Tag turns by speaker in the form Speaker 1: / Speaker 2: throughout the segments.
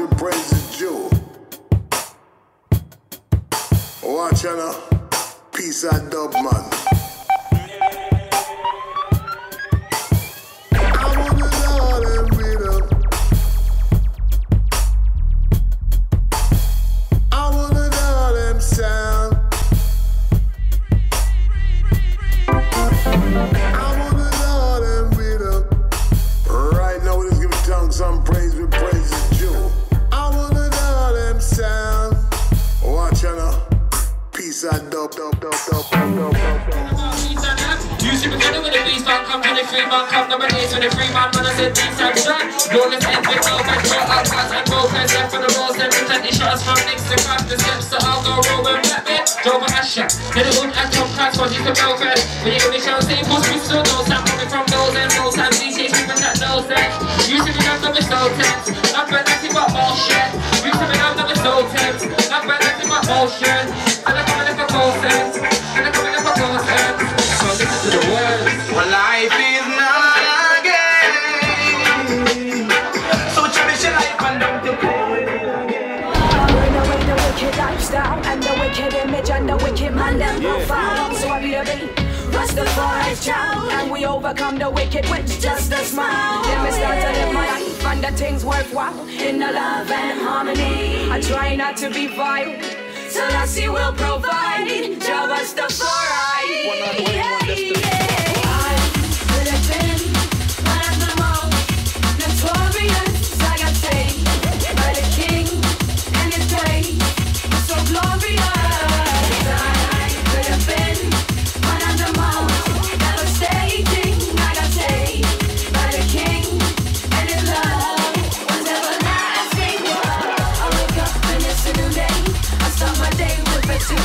Speaker 1: with praise is due. Watch out now, peace and dub man. I wanna know them rhythm. I wanna know them sound. I wanna know them rhythm. Right now we're just giving tongues some praise with praise is due. I wanna know them sound. Watch out now. Peace and dub.
Speaker 2: You should be getting with the beast man, come to the free man, come number 8 with the free man, I said these and strap. Don't let end with no bed, short outcasts and vocals, left for the rolls, then pretend the shots from next to craft the steps, so I'll go roll with black bit, drove a hash shot. Then the hood and top class, was used to blow first. When you give me shows, say, push me still knows I'm coming from those and those and DJs, people that knows that. You should be done with so tense, not bad nothing but bullshit. You should be done with so tense, not bad nothing but bullshit. And I'm coming up for cold sense, and I'm coming up for cold sense. So listen to the words.
Speaker 3: Well, life is not a game, so cherish your life and don't you play it again.
Speaker 4: Burn away the wicked lifestyle and the wicked image and the wicked man them profile. So I be the beat, Rastafari's child, and we overcome the wicked with just a smile. Then we start to live my life and the things worthwhile in the love and harmony. I try not to be vile, so Lassie will provide. Job Rastafari.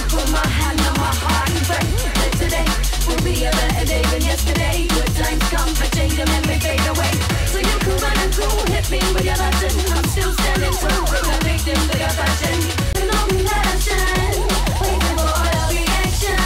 Speaker 4: Put my hand on my heart and pray that today will be a better day than yesterday. Good times come, but change them and they fade away. So you can run and go, hit me with your button. I'm still standing tall, bring a victim to your passion. You know me that I shine, waiting for all the reaction.